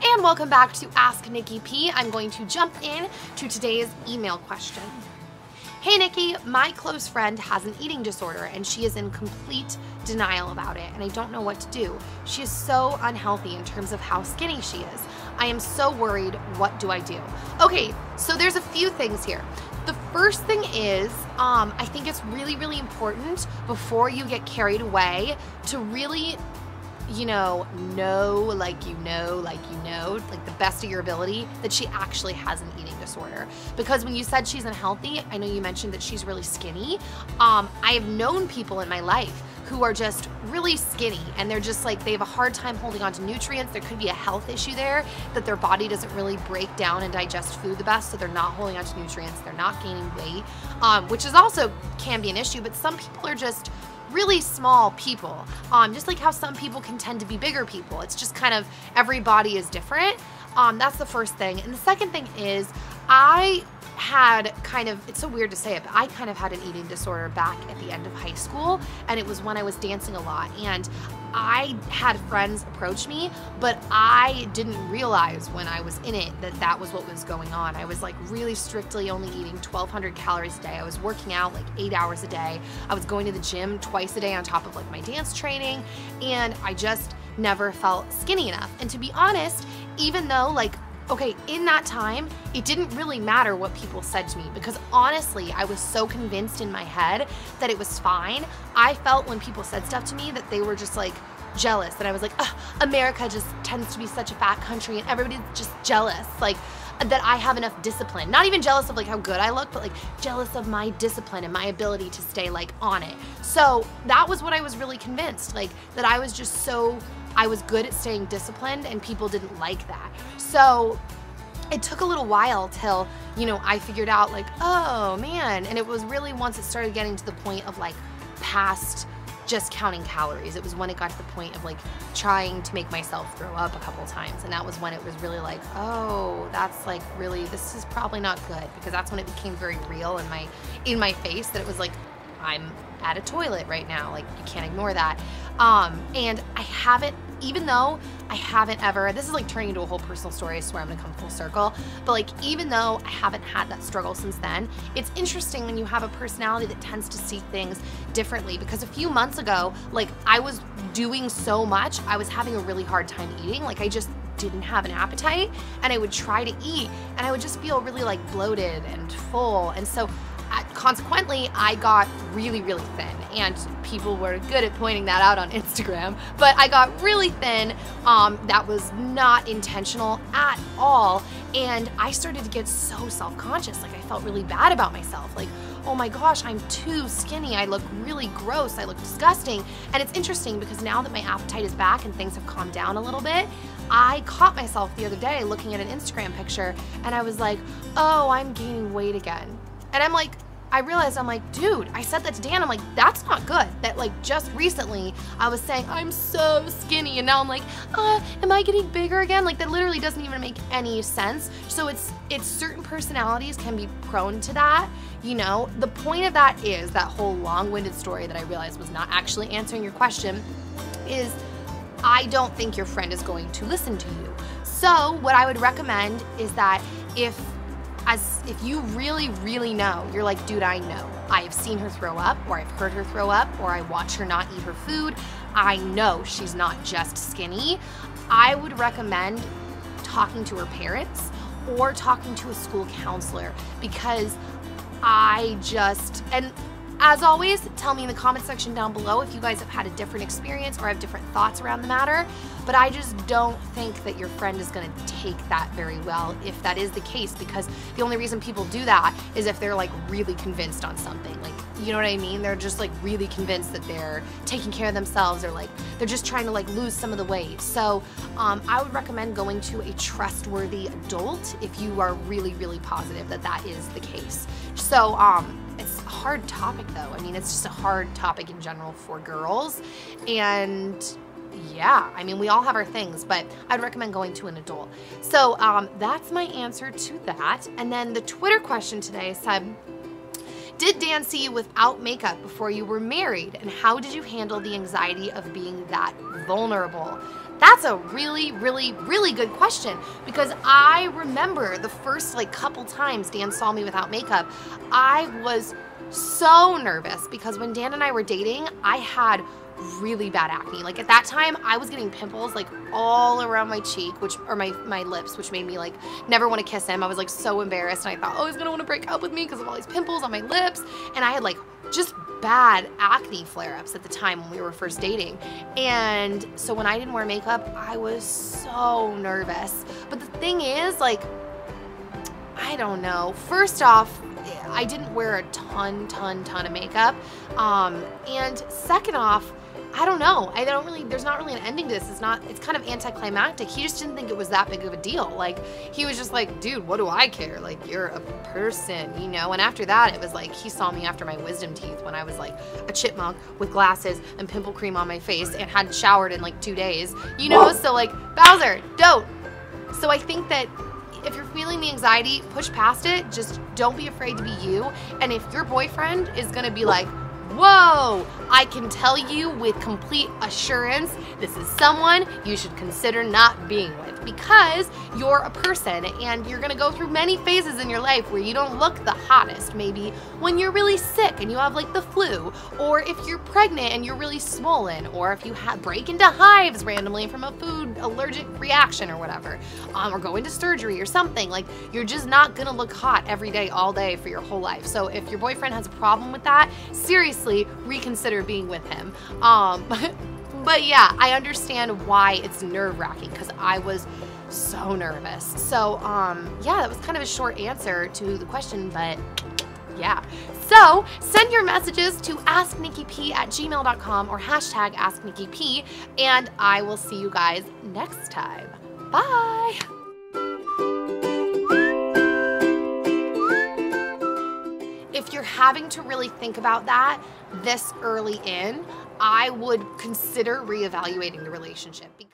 and welcome back to Ask Nikki P. I'm going to jump in to today's email question. Hey Nikki, my close friend has an eating disorder and she is in complete denial about it and I don't know what to do. She is so unhealthy in terms of how skinny she is. I am so worried. What do I do? Okay, so there's a few things here. The first thing is, I think it's really, really important before you get carried away to really like the best of your ability that she actually has an eating disorder. Because when you said she's unhealthy, I know you mentioned that she's really skinny. I have known people in my life who are just really skinny and they're just like, they have a hard time holding on to nutrients. There could be a health issue there that their body doesn't really break down and digest food the best, so they're not holding on to nutrients, they're not gaining weight, which is also can be an issue, but some people are just really small people, just like how some people can tend to be bigger people. It's just kind of, every body is different. That's the first thing. And the second thing is, I had kind of, it's so weird to say it, but I kind of had an eating disorder back at the end of high school, and it was when I was dancing a lot. And I had friends approach me, but I didn't realize when I was in it that that was what was going on. I was like really strictly only eating 1,200 calories a day. I was working out like 8 hours a day. I was going to the gym twice a day on top of like my dance training, and I just never felt skinny enough. And to be honest, even though okay, in that time, it didn't really matter what people said to me because honestly, I was so convinced in my head that it was fine. I felt when people said stuff to me that they were just like jealous, and I was like, America just tends to be such a fat country and everybody's just jealous, like that I have enough discipline. Not even jealous of like how good I look, but like jealous of my discipline and my ability to stay like on it. So that was what I was really convinced, like that I was just so, I was good at staying disciplined and people didn't like that. So it took a little while till, I figured out like, oh man. And it was really once it started getting to the point of like past just counting calories. It was when it got to the point of like trying to make myself throw up a couple times. And that was when it was really like, oh, that's like really, this is probably not good, because that's when it became very real in my face that it was like, I'm at a toilet right now. Like you can't ignore that. And I haven't, even though I haven't ever, this is like turning into a whole personal story, I swear I'm gonna come full circle, but like even though I haven't had that struggle since then, it's interesting when you have a personality that tends to see things differently, because a few months ago, like I was doing so much, I was having a really hard time eating, like I just didn't have an appetite, and I would try to eat and I would just feel really like bloated and full, and so consequently, I got really, really thin, and people were good at pointing that out on Instagram, but I got really thin. That was not intentional at all, and I started to get so self-conscious. Like I felt really bad about myself. Like, oh my gosh, I'm too skinny. I look really gross. I look disgusting. And it's interesting because now that my appetite is back and things have calmed down a little bit, I caught myself the other day looking at an Instagram picture, and I was like, oh, I'm gaining weight again. And I realized, I'm like, dude, I said that to Dan, I'm like, that's not good. That like just recently I was saying, I'm so skinny, and now I'm like, am I getting bigger again? Like that literally doesn't even make any sense. So it's certain personalities can be prone to that, The point of that is, that whole long-winded story that I realized was not actually answering your question, is I don't think your friend is going to listen to you. So what I would recommend is that if you really, really know, you're like, dude, I know. I have seen her throw up, or I've heard her throw up, or I watch her not eat her food. I know she's not just skinny. I would recommend talking to her parents or talking to a school counselor, because and as always, tell me in the comment section down below if you guys have had a different experience or have different thoughts around the matter, but I just don't think that your friend is gonna take that very well if that is the case, because the only reason people do that is if they're like really convinced on something. Like, you know what I mean? They're just like really convinced that they're taking care of themselves, or like they're just trying to like lose some of the weight. So I would recommend going to a trustworthy adult if you are really, really positive that that is the case. So it's a hard topic though. I mean, it's just a hard topic in general for girls. And yeah, I mean, we all have our things, but I'd recommend going to an adult. So that's my answer to that. And then the Twitter question today said, Did Dan see you without makeup before you were married? And how did you handle the anxiety of being that vulnerable? That's a really, really, really good question, because I remember the first couple times Dan saw me without makeup, I was so nervous because when Dan and I were dating, I had really bad acne. At that time, I was getting pimples all around my cheek, or my lips, which made me never want to kiss him. I was so embarrassed, and I thought, oh, he's gonna want to break up with me because of all these pimples on my lips. And I had just bad acne flare-ups at the time when we were first dating. And so when I didn't wear makeup, I was so nervous. But the thing is, I don't know. First off, I didn't wear a ton of makeup. And second off, I don't know. There's not really an ending to this. It's kind of anticlimactic. He just didn't think it was that big of a deal. He was just dude, what do I care? You're a person, you know? And after that, it was he saw me after my wisdom teeth when I was a chipmunk with glasses and pimple cream on my face and hadn't showered in 2 days, you know? So Bowser, don't. So I think that if you're feeling the anxiety, push past it. Just don't be afraid to be you. And if your boyfriend is gonna be whoa, I can tell you with complete assurance, this is someone you should consider not being with, because you're a person and you're gonna go through many phases in your life where you don't look the hottest. Maybe when you're really sick and you have the flu, or if you're pregnant and you're really swollen, or if you break into hives randomly from a food allergic reaction or whatever, or go into surgery or something. You're just not gonna look hot every day, all day for your whole life. So if your boyfriend has a problem with that, seriously, reconsider being with him. But yeah, I understand why it's nerve-wracking, because I was so nervous. So yeah, that was kind of a short answer to the question, but yeah. So send your messages to asknikkip@gmail.com or #AskNikkiP, and I will see you guys next time. Bye. If you're having to really think about that this early in, I would consider reevaluating the relationship.